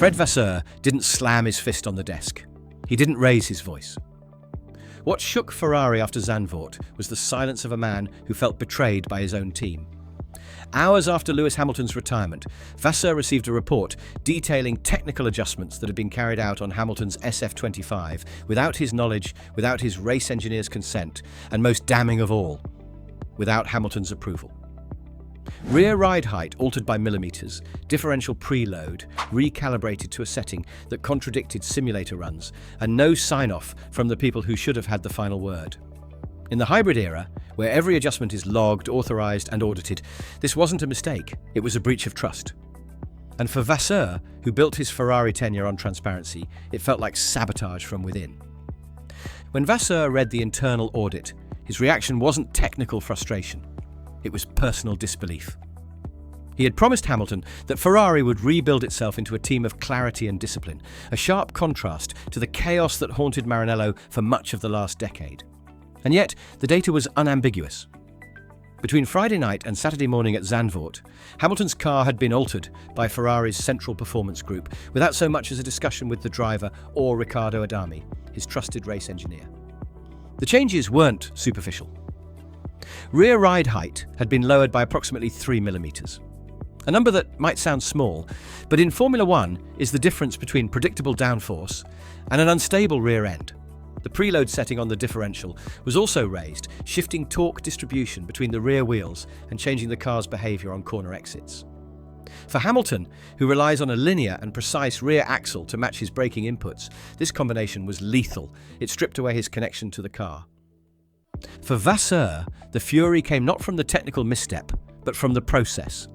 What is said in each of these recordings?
Fred Vasseur didn't slam his fist on the desk. He didn't raise his voice. What shook Ferrari after Zandvoort was the silence of a man who felt betrayed by his own team. Hours after Lewis Hamilton's retirement, Vasseur received a report detailing technical adjustments that had been carried out on Hamilton's SF25 without his knowledge, without his race engineer's consent, and most damning of all, without Hamilton's approval. Rear ride height altered by millimeters, differential preload recalibrated to a setting that contradicted simulator runs, and no sign-off from the people who should have had the final word. In the hybrid era, where every adjustment is logged, authorized and audited, this wasn't a mistake, it was a breach of trust. And for Vasseur, who built his Ferrari tenure on transparency, it felt like sabotage from within. When Vasseur read the internal audit, his reaction wasn't technical frustration, it was personal disbelief. He had promised Hamilton that Ferrari would rebuild itself into a team of clarity and discipline, a sharp contrast to the chaos that haunted Maranello for much of the last decade. And yet, the data was unambiguous. Between Friday night and Saturday morning at Zandvoort, Hamilton's car had been altered by Ferrari's Central Performance Group without so much as a discussion with the driver or Riccardo Adami, his trusted race engineer. The changes weren't superficial. Rear ride height had been lowered by approximately 3 millimeters. A number that might sound small, but in Formula One is the difference between predictable downforce and an unstable rear end. The preload setting on the differential was also raised, shifting torque distribution between the rear wheels and changing the car's behavior on corner exits. For Hamilton, who relies on a linear and precise rear axle to match his braking inputs, this combination was lethal. It stripped away his connection to the car. For Vasseur, the fury came not from the technical misstep, but from the process.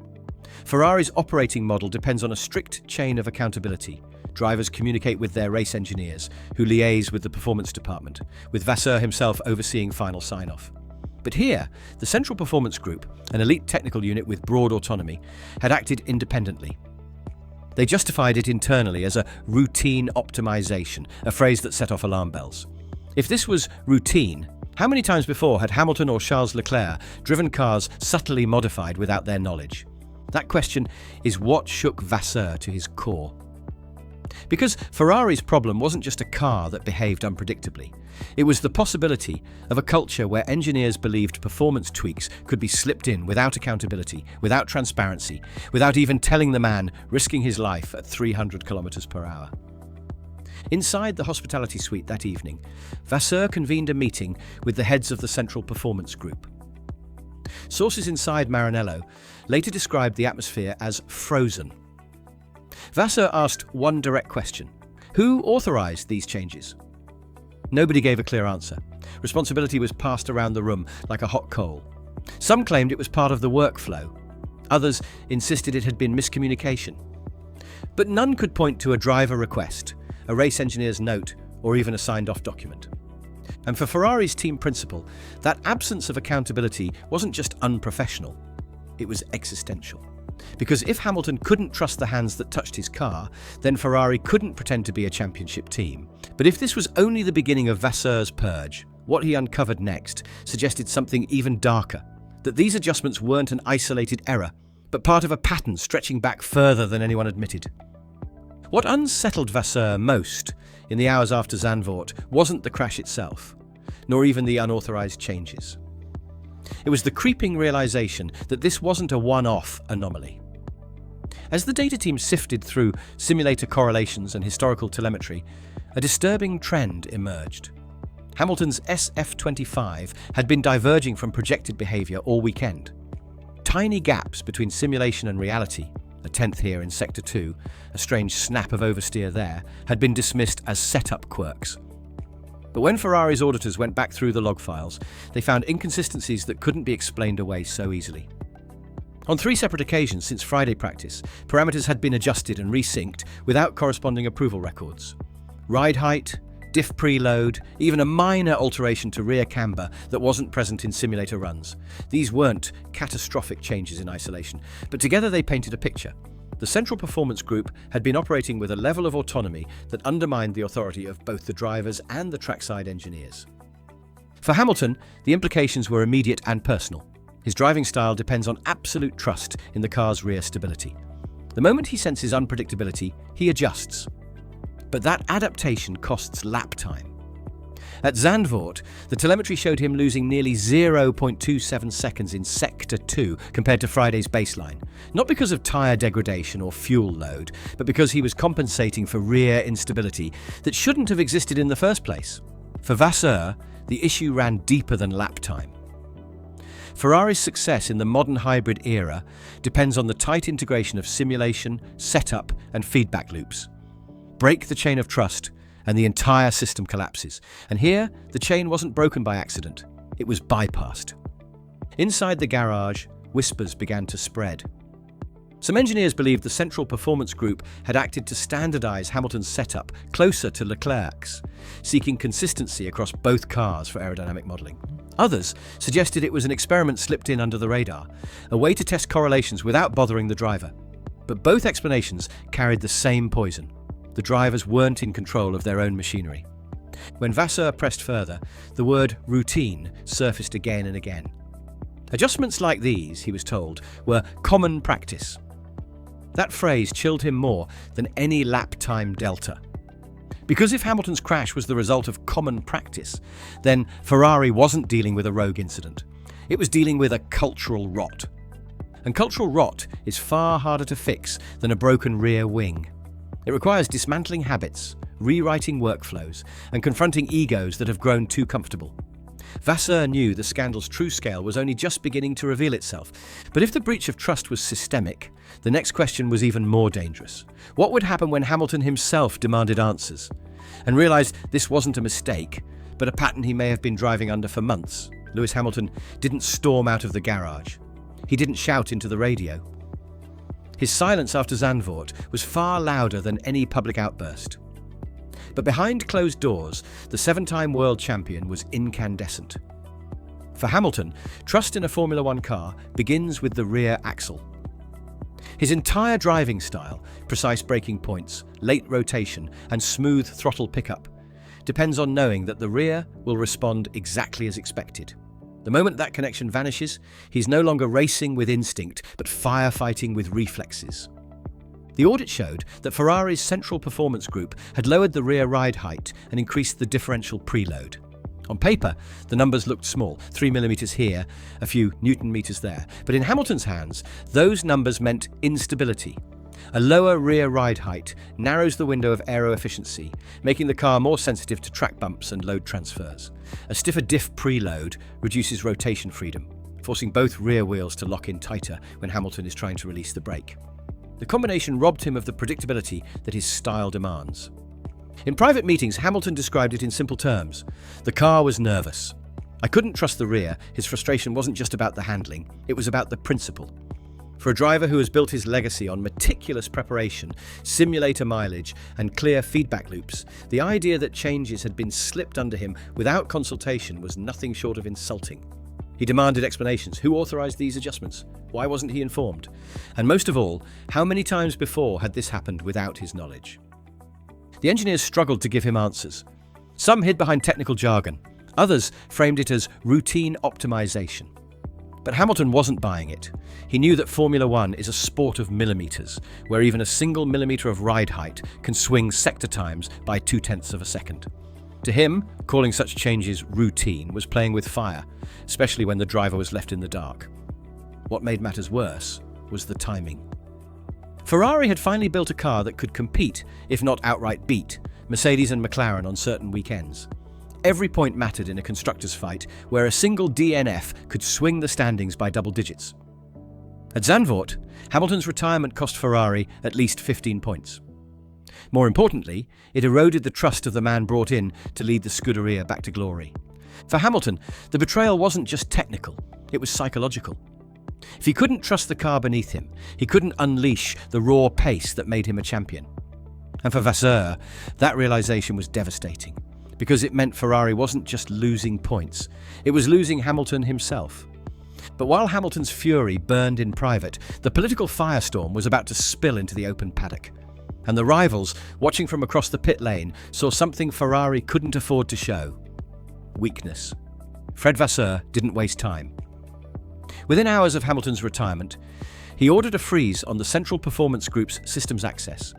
Ferrari's operating model depends on a strict chain of accountability. Drivers communicate with their race engineers, who liaise with the performance department, with Vasseur himself overseeing final sign-off. But here, the Central Performance Group, an elite technical unit with broad autonomy, had acted independently. They justified it internally as a routine optimization, a phrase that set off alarm bells. If this was routine, how many times before had Hamilton or Charles Leclerc driven cars subtly modified without their knowledge? That question is what shook Vasseur to his core. Because Ferrari's problem wasn't just a car that behaved unpredictably. It was the possibility of a culture where engineers believed performance tweaks could be slipped in without accountability, without transparency, without even telling the man risking his life at 300 kilometers per hour. Inside the hospitality suite that evening, Vasseur convened a meeting with the heads of the Central Performance Group. Sources inside Maranello later described the atmosphere as frozen. Vasseur asked one direct question: who authorized these changes? Nobody gave a clear answer. Responsibility was passed around the room like a hot coal. Some claimed it was part of the workflow. Others insisted it had been miscommunication. But none could point to a driver request, a race engineer's note, or even a signed-off document. And for Ferrari's team principal, that absence of accountability wasn't just unprofessional, it was existential. Because if Hamilton couldn't trust the hands that touched his car, then Ferrari couldn't pretend to be a championship team. But if this was only the beginning of Vasseur's purge, what he uncovered next suggested something even darker, that these adjustments weren't an isolated error, but part of a pattern stretching back further than anyone admitted. What unsettled Vasseur most in the hours after Zandvoort wasn't the crash itself, nor even the unauthorized changes. It was the creeping realization that this wasn't a one-off anomaly. As the data team sifted through simulator correlations and historical telemetry, a disturbing trend emerged. Hamilton's SF25 had been diverging from projected behavior all weekend. Tiny gaps between simulation and reality, a tenth here in Sector 2, a strange snap of oversteer there, had been dismissed as setup quirks. But when Ferrari's auditors went back through the log files, they found inconsistencies that couldn't be explained away so easily. On 3 separate occasions since Friday practice, parameters had been adjusted and resynced without corresponding approval records. Ride height, diff preload, even a minor alteration to rear camber that wasn't present in simulator runs. These weren't catastrophic changes in isolation, but together they painted a picture. The Central Performance Group had been operating with a level of autonomy that undermined the authority of both the drivers and the trackside engineers. For Hamilton, the implications were immediate and personal. His driving style depends on absolute trust in the car's rear stability. The moment he senses unpredictability, he adjusts. But that adaptation costs lap time. At Zandvoort, the telemetry showed him losing nearly 0.27 seconds in Sector 2 compared to Friday's baseline, not because of tyre degradation or fuel load, but because he was compensating for rear instability that shouldn't have existed in the first place. For Vasseur, the issue ran deeper than lap time. Ferrari's success in the modern hybrid era depends on the tight integration of simulation, setup, and feedback loops. Break the chain of trust, and the entire system collapses. And here, the chain wasn't broken by accident. It was bypassed. Inside the garage, whispers began to spread. Some engineers believed the Central Performance Group had acted to standardize Hamilton's setup closer to Leclerc's, seeking consistency across both cars for aerodynamic modeling. Others suggested it was an experiment slipped in under the radar, a way to test correlations without bothering the driver. But both explanations carried the same poison. The drivers weren't in control of their own machinery. When Vasseur pressed further, the word routine surfaced again and again. Adjustments like these, he was told, were common practice. That phrase chilled him more than any lap time delta. Because if Hamilton's crash was the result of common practice, then Ferrari wasn't dealing with a rogue incident. It was dealing with a cultural rot. And cultural rot is far harder to fix than a broken rear wing. It requires dismantling habits, rewriting workflows, and confronting egos that have grown too comfortable. Vasseur knew the scandal's true scale was only just beginning to reveal itself. But if the breach of trust was systemic, the next question was even more dangerous. What would happen when Hamilton himself demanded answers and realized this wasn't a mistake, but a pattern he may have been driving under for months? Lewis Hamilton didn't storm out of the garage. He didn't shout into the radio. His silence after Zandvoort was far louder than any public outburst. But behind closed doors, the seven-time world champion was incandescent. For Hamilton, trust in a Formula One car begins with the rear axle. His entire driving style, precise braking points, late rotation, and smooth throttle pickup, depends on knowing that the rear will respond exactly as expected. The moment that connection vanishes, he's no longer racing with instinct, but firefighting with reflexes. The audit showed that Ferrari's Central Performance Group had lowered the rear ride height and increased the differential preload. On paper, the numbers looked small, 3 millimeters here, a few Newton meters there. But in Hamilton's hands, those numbers meant instability. A lower rear ride height narrows the window of aero efficiency, making the car more sensitive to track bumps and load transfers. A stiffer diff preload reduces rotation freedom, forcing both rear wheels to lock in tighter when Hamilton is trying to release the brake. The combination robbed him of the predictability that his style demands. In private meetings, Hamilton described it in simple terms. The car was nervous. I couldn't trust the rear. His frustration wasn't just about the handling, it was about the principle. For a driver who has built his legacy on meticulous preparation, simulator mileage, and clear feedback loops, the idea that changes had been slipped under him without consultation was nothing short of insulting. He demanded explanations. Who authorized these adjustments? Why wasn't he informed? And most of all, how many times before had this happened without his knowledge? The engineers struggled to give him answers. Some hid behind technical jargon. Others framed it as routine optimization. But Hamilton wasn't buying it. He knew that Formula One is a sport of millimeters, where even a single millimeter of ride height can swing sector times by 0.2 of a second. To him, calling such changes routine was playing with fire, especially when the driver was left in the dark. What made matters worse was the timing. Ferrari had finally built a car that could compete, if not outright beat, Mercedes and McLaren on certain weekends. Every point mattered in a constructors' fight, where a single DNF could swing the standings by double digits. At Zandvoort, Hamilton's retirement cost Ferrari at least 15 points. More importantly, it eroded the trust of the man brought in to lead the Scuderia back to glory. For Hamilton, the betrayal wasn't just technical, it was psychological. If he couldn't trust the car beneath him, he couldn't unleash the raw pace that made him a champion. And for Vasseur, that realization was devastating, because it meant Ferrari wasn't just losing points, it was losing Hamilton himself. But while Hamilton's fury burned in private, the political firestorm was about to spill into the open paddock. And the rivals, watching from across the pit lane, saw something Ferrari couldn't afford to show: weakness. Fred Vasseur didn't waste time. Within hours of Hamilton's retirement, He ordered a freeze on the Central Performance Group's systems access.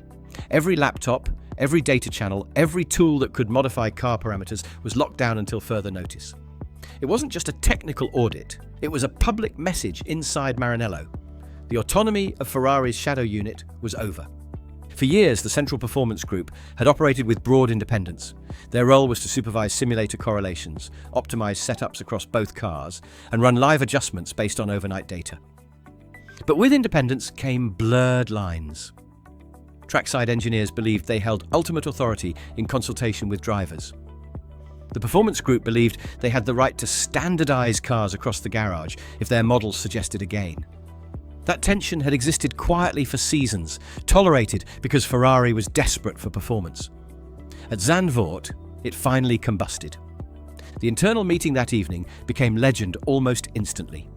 Every laptop, every data channel, every tool that could modify car parameters was locked down until further notice. It wasn't just a technical audit, it was a public message inside Maranello. The autonomy of Ferrari's shadow unit was over. For years, the Central Performance Group had operated with broad independence. Their role was to supervise simulator correlations, optimize setups across both cars, and run live adjustments based on overnight data. But with independence came blurred lines. Trackside engineers believed they held ultimate authority in consultation with drivers. The Performance Group believed they had the right to standardize cars across the garage if their models suggested a gain. That tension had existed quietly for seasons, tolerated because Ferrari was desperate for performance. At Zandvoort, it finally combusted. The internal meeting that evening became legend almost instantly.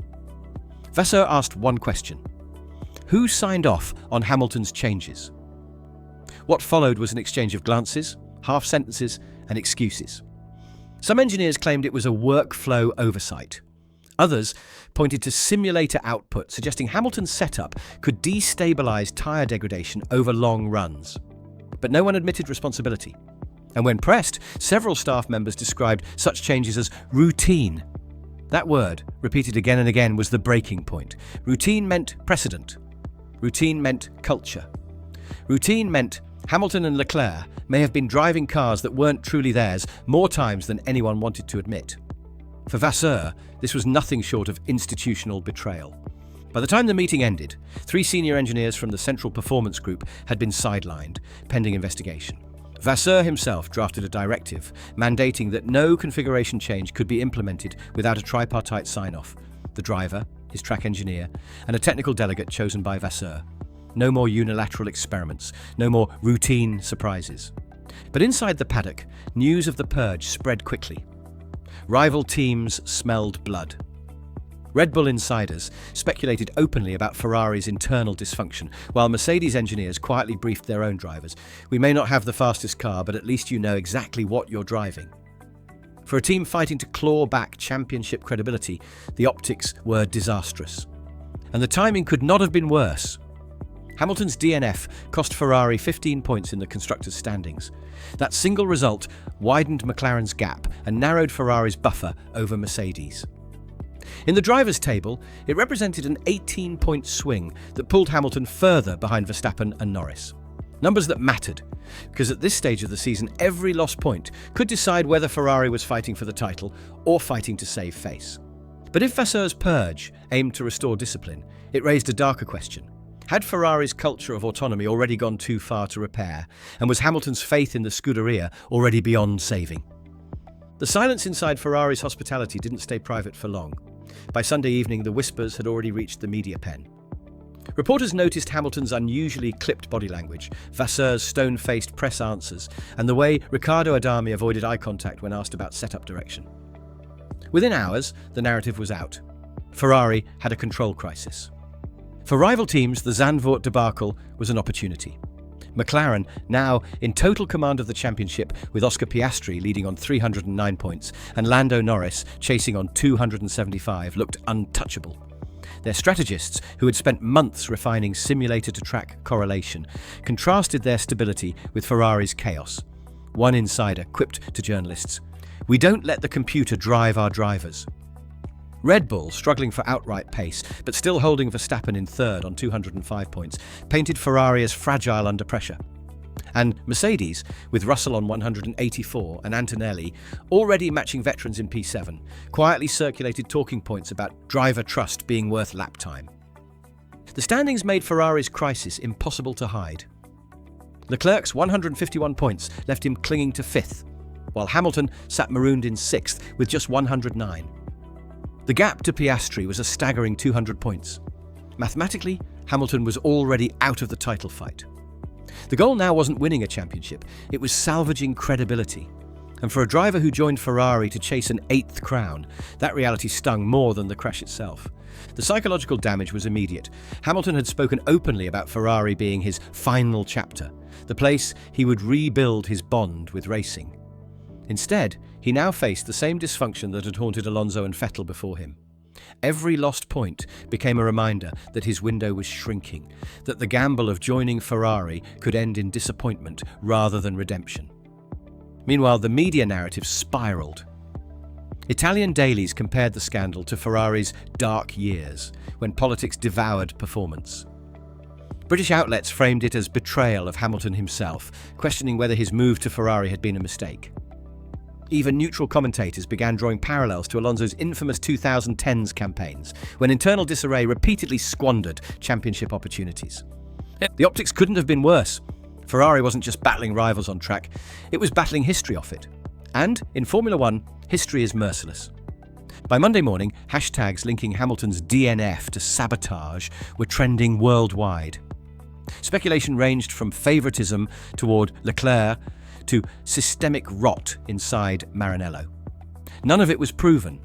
Vasseur asked one question: who signed off on Hamilton's changes? What followed was an exchange of glances, half sentences, and excuses. Some engineers claimed it was a workflow oversight. Others pointed to simulator output, suggesting Hamilton's setup could destabilize tyre degradation over long runs. But no one admitted responsibility. And when pressed, several staff members described such changes as routine. That word, repeated again and again, was the breaking point. Routine meant precedent. Routine meant culture. Routine meant Hamilton and Leclerc may have been driving cars that weren't truly theirs more times than anyone wanted to admit. For Vasseur, this was nothing short of institutional betrayal. By the time the meeting ended, 3 senior engineers from the Central Performance Group had been sidelined, pending investigation. Vasseur himself drafted a directive mandating that no configuration change could be implemented without a tripartite sign-off: the driver, his track engineer, and a technical delegate chosen by Vasseur. No more unilateral experiments, no more routine surprises. But inside the paddock, news of the purge spread quickly. Rival teams smelled blood. Red Bull insiders speculated openly about Ferrari's internal dysfunction, while Mercedes engineers quietly briefed their own drivers. We may not have the fastest car, but at least you know exactly what you're driving. For a team fighting to claw back championship credibility, the optics were disastrous. And the timing could not have been worse. Hamilton's DNF cost Ferrari 15 points in the constructors' standings. That single result widened McLaren's gap and narrowed Ferrari's buffer over Mercedes. In the drivers' table, it represented an 18-point swing that pulled Hamilton further behind Verstappen and Norris. Numbers that mattered, because at this stage of the season, every lost point could decide whether Ferrari was fighting for the title or fighting to save face. But if Vasseur's purge aimed to restore discipline, it raised a darker question. Had Ferrari's culture of autonomy already gone too far to repair, and was Hamilton's faith in the Scuderia already beyond saving? The silence inside Ferrari's hospitality didn't stay private for long. By Sunday evening, the whispers had already reached the media pen. Reporters noticed Hamilton's unusually clipped body language, Vasseur's stone-faced press answers, and the way Riccardo Adami avoided eye contact when asked about setup direction. Within hours, the narrative was out. Ferrari had a control crisis. For rival teams, the Zandvoort debacle was an opportunity. McLaren, now in total command of the championship, with Oscar Piastri leading on 309 points and Lando Norris chasing on 275, looked untouchable. Their strategists, who had spent months refining simulator-to-track correlation, contrasted their stability with Ferrari's chaos. One insider quipped to journalists, "We don't let the computer drive our drivers." Red Bull, struggling for outright pace, but still holding Verstappen in third on 205 points, painted Ferrari as fragile under pressure. And Mercedes, with Russell on 184 and Antonelli, already matching veterans in P7, quietly circulated talking points about driver trust being worth lap time. The standings made Ferrari's crisis impossible to hide. Leclerc's 151 points left him clinging to fifth, while Hamilton sat marooned in sixth with just 109. The gap to Piastri was a staggering 200 points. Mathematically, Hamilton was already out of the title fight. The goal now wasn't winning a championship, it was salvaging credibility. And for a driver who joined Ferrari to chase an 8th crown, that reality stung more than the crash itself. The psychological damage was immediate. Hamilton had spoken openly about Ferrari being his final chapter, the place he would rebuild his bond with racing. Instead, he now faced the same dysfunction that had haunted Alonso and Vettel before him. Every lost point became a reminder that his window was shrinking, that the gamble of joining Ferrari could end in disappointment rather than redemption. Meanwhile, the media narrative spiraled. Italian dailies compared the scandal to Ferrari's dark years, when politics devoured performance. British outlets framed it as betrayal of Hamilton himself, questioning whether his move to Ferrari had been a mistake. Even neutral commentators began drawing parallels to Alonso's infamous 2010s campaigns, when internal disarray repeatedly squandered championship opportunities. The optics couldn't have been worse. Ferrari wasn't just battling rivals on track, it was battling history off it. And, in Formula One, history is merciless. By Monday morning, hashtags linking Hamilton's DNF to sabotage were trending worldwide. Speculation ranged from favouritism toward Leclerc to systemic rot inside Maranello. None of it was proven,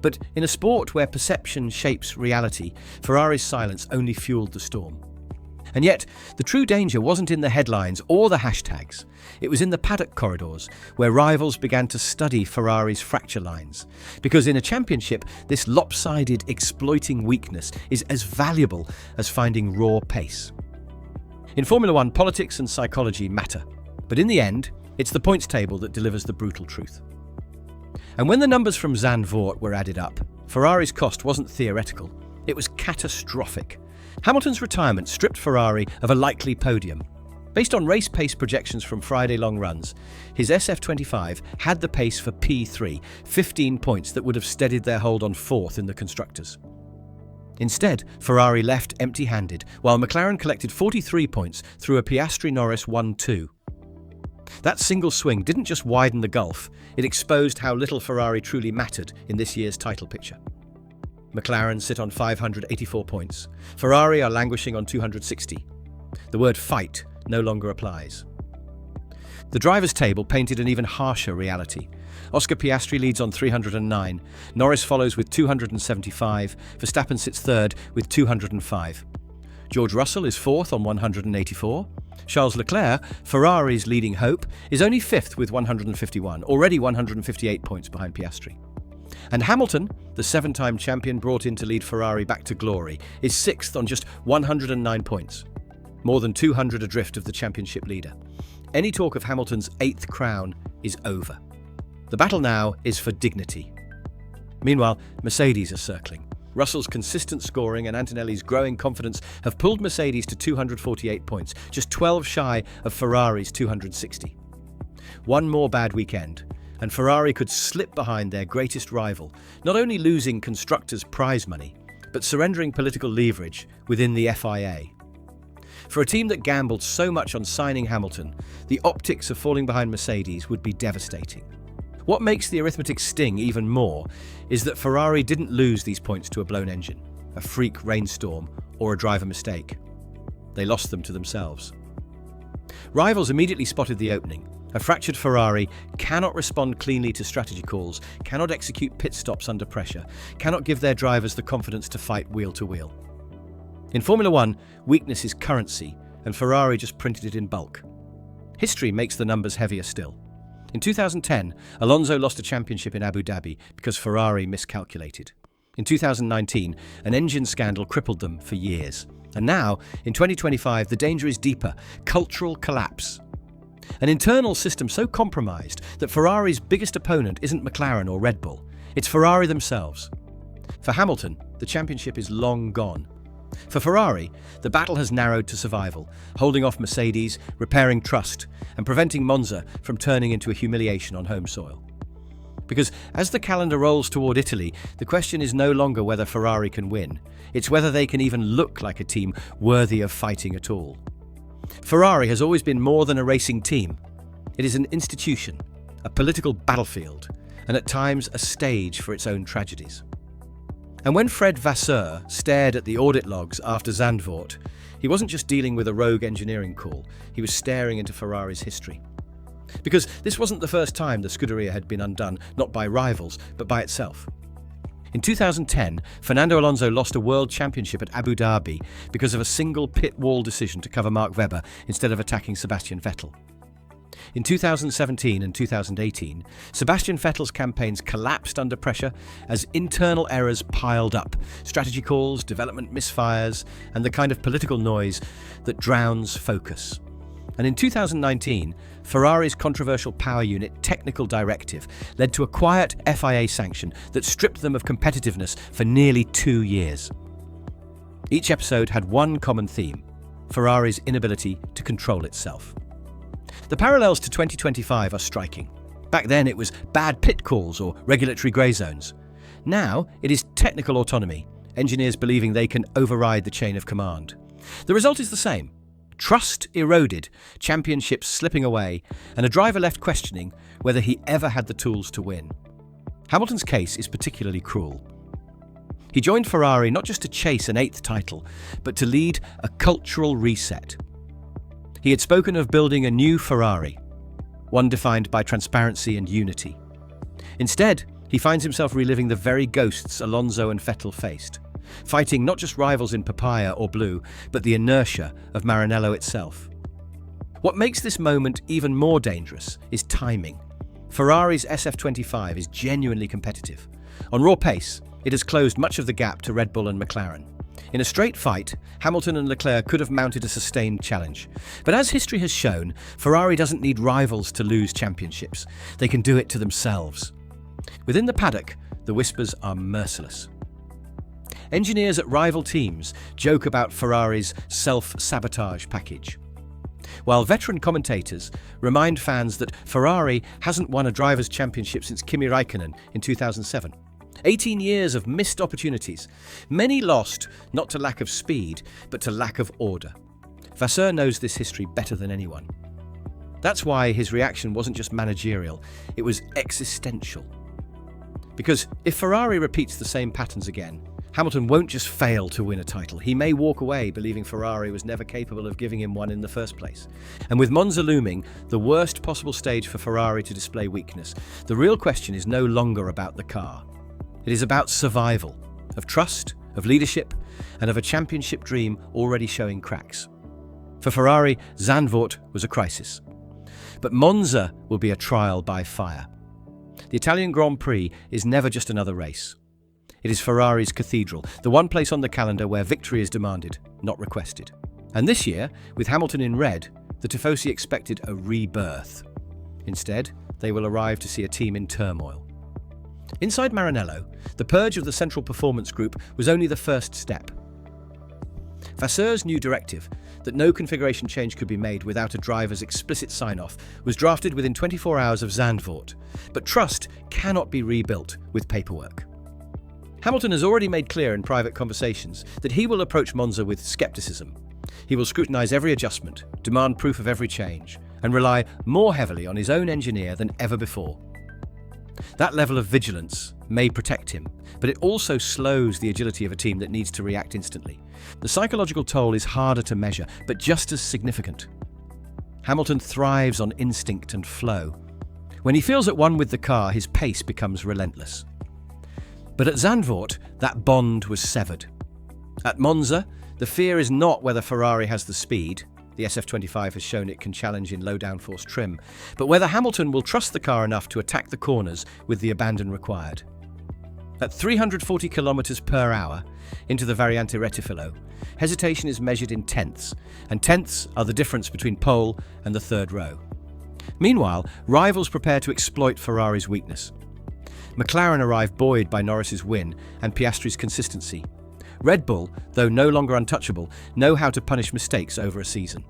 but in a sport where perception shapes reality, Ferrari's silence only fueled the storm. And yet, the true danger wasn't in the headlines or the hashtags. It was in the paddock corridors, where rivals began to study Ferrari's fracture lines. Because in a championship, this lopsided exploiting weakness is as valuable as finding raw pace. In Formula One, politics and psychology matter, but in the end, it's the points table that delivers the brutal truth. And when the numbers from Zandvoort were added up, Ferrari's cost wasn't theoretical, it was catastrophic. Hamilton's retirement stripped Ferrari of a likely podium. Based on race pace projections from Friday long runs, his SF25 had the pace for P3, 15 points that would have steadied their hold on fourth in the Constructors. Instead, Ferrari left empty-handed, while McLaren collected 43 points through a Piastri-Norris 1-2. That single swing didn't just widen the gulf, it exposed how little Ferrari truly mattered in this year's title picture. McLaren sit on 584 points. Ferrari are languishing on 260. The word fight no longer applies. The drivers' table painted an even harsher reality. Oscar Piastri leads on 309. Norris follows with 275. Verstappen sits third with 205. George Russell is fourth on 184. Charles Leclerc, Ferrari's leading hope, is only fifth with 151, already 158 points behind Piastri. And Hamilton, the seven-time champion brought in to lead Ferrari back to glory, is sixth on just 109 points. More than 200 adrift of the championship leader. Any talk of Hamilton's eighth crown is over. The battle now is for dignity. Meanwhile, Mercedes are circling. Russell's consistent scoring and Antonelli's growing confidence have pulled Mercedes to 248 points, just 12 shy of Ferrari's 260. One more bad weekend, and Ferrari could slip behind their greatest rival, not only losing constructors' prize money, but surrendering political leverage within the FIA. For a team that gambled so much on signing Hamilton, the optics of falling behind Mercedes would be devastating. What makes the arithmetic sting even more is that Ferrari didn't lose these points to a blown engine, a freak rainstorm, or a driver mistake. They lost them to themselves. Rivals immediately spotted the opening. A fractured Ferrari cannot respond cleanly to strategy calls, cannot execute pit stops under pressure, cannot give their drivers the confidence to fight wheel to wheel. In Formula One, weakness is currency, and Ferrari just printed it in bulk. History makes the numbers heavier still. In 2010, Alonso lost a championship in Abu Dhabi because Ferrari miscalculated. In 2019, an engine scandal crippled them for years. And now, in 2025, the danger is deeper: cultural collapse. An internal system so compromised that Ferrari's biggest opponent isn't McLaren or Red Bull, it's Ferrari themselves. For Hamilton, the championship is long gone. For Ferrari, the battle has narrowed to survival, holding off Mercedes, repairing trust, and preventing Monza from turning into a humiliation on home soil. Because as the calendar rolls toward Italy, the question is no longer whether Ferrari can win, it's whether they can even look like a team worthy of fighting at all. Ferrari has always been more than a racing team. It is an institution, a political battlefield, and at times a stage for its own tragedies. And when Fred Vasseur stared at the audit logs after Zandvoort, he wasn't just dealing with a rogue engineering call, he was staring into Ferrari's history. Because this wasn't the first time the Scuderia had been undone, not by rivals, but by itself. In 2010, Fernando Alonso lost a world championship at Abu Dhabi because of a single pit wall decision to cover Mark Webber instead of attacking Sebastian Vettel. In 2017 and 2018, Sebastian Vettel's campaigns collapsed under pressure as internal errors piled up, strategy calls, development misfires, and the kind of political noise that drowns focus. And in 2019, Ferrari's controversial power unit technical directive led to a quiet FIA sanction that stripped them of competitiveness for nearly 2 years. Each episode had one common theme: Ferrari's inability to control itself. The parallels to 2025 are striking. Back then it was bad pit calls or regulatory grey zones. Now it is technical autonomy, engineers believing they can override the chain of command. The result is the same: trust eroded, championships slipping away, and a driver left questioning whether he ever had the tools to win. Hamilton's case is particularly cruel. He joined Ferrari not just to chase an 8th title, but to lead a cultural reset. He had spoken of building a new Ferrari, one defined by transparency and unity. Instead, he finds himself reliving the very ghosts Alonso and Vettel faced, fighting not just rivals in papaya or blue, but the inertia of Maranello itself. What makes this moment even more dangerous is timing. Ferrari's SF25 is genuinely competitive. On raw pace, it has closed much of the gap to Red Bull and McLaren. In a straight fight, Hamilton and Leclerc could have mounted a sustained challenge. But as history has shown, Ferrari doesn't need rivals to lose championships. They can do it to themselves. Within the paddock, the whispers are merciless. Engineers at rival teams joke about Ferrari's self-sabotage package, while veteran commentators remind fans that Ferrari hasn't won a drivers' championship since Kimi Räikkönen in 2007. 18 years of missed opportunities, many lost not to lack of speed, but to lack of order. Vasseur knows this history better than anyone. That's why his reaction wasn't just managerial, it was existential. Because if Ferrari repeats the same patterns again, Hamilton won't just fail to win a title, he may walk away believing Ferrari was never capable of giving him one in the first place. And with Monza looming, the worst possible stage for Ferrari to display weakness, the real question is no longer about the car. It is about survival, of trust, of leadership, and of a championship dream already showing cracks. For Ferrari, Zandvoort was a crisis. But Monza will be a trial by fire. The Italian Grand Prix is never just another race. It is Ferrari's cathedral, the one place on the calendar where victory is demanded, not requested. And this year, with Hamilton in red, the Tifosi expected a rebirth. Instead, they will arrive to see a team in turmoil. Inside Maranello, the purge of the Central Performance Group was only the first step. Vasseur's new directive, that no configuration change could be made without a driver's explicit sign-off, was drafted within 24 hours of Zandvoort. But trust cannot be rebuilt with paperwork. Hamilton has already made clear in private conversations that he will approach Monza with skepticism. He will scrutinise every adjustment, demand proof of every change, and rely more heavily on his own engineer than ever before. That level of vigilance may protect him, but it also slows the agility of a team that needs to react instantly. The psychological toll is harder to measure, but just as significant. Hamilton thrives on instinct and flow. When he feels at one with the car, his pace becomes relentless. But at Zandvoort, that bond was severed. At Monza, the fear is not whether Ferrari has the speed. The SF25 has shown it can challenge in low downforce trim, but whether Hamilton will trust the car enough to attack the corners with the abandon required. At 340 km per hour into the Variante Retifilo, hesitation is measured in tenths, and tenths are the difference between pole and the third row. Meanwhile, rivals prepare to exploit Ferrari's weakness. McLaren arrive buoyed by Norris's win and Piastri's consistency. Red Bull, though no longer untouchable, know how to punish mistakes over a season.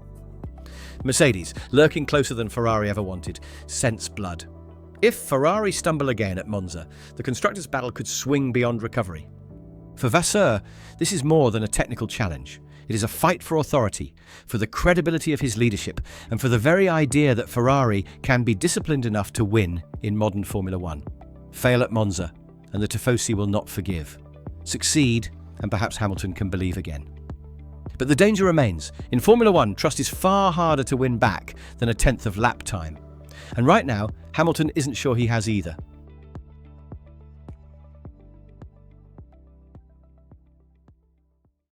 Mercedes, lurking closer than Ferrari ever wanted, scents blood. If Ferrari stumble again at Monza, the constructors' battle could swing beyond recovery. For Vasseur, this is more than a technical challenge. It is a fight for authority, for the credibility of his leadership, and for the very idea that Ferrari can be disciplined enough to win in modern Formula One. Fail at Monza, and the Tifosi will not forgive. Succeed, and perhaps Hamilton can believe again. But the danger remains. In Formula One, trust is far harder to win back than a tenth of lap time. And right now, Hamilton isn't sure he has either.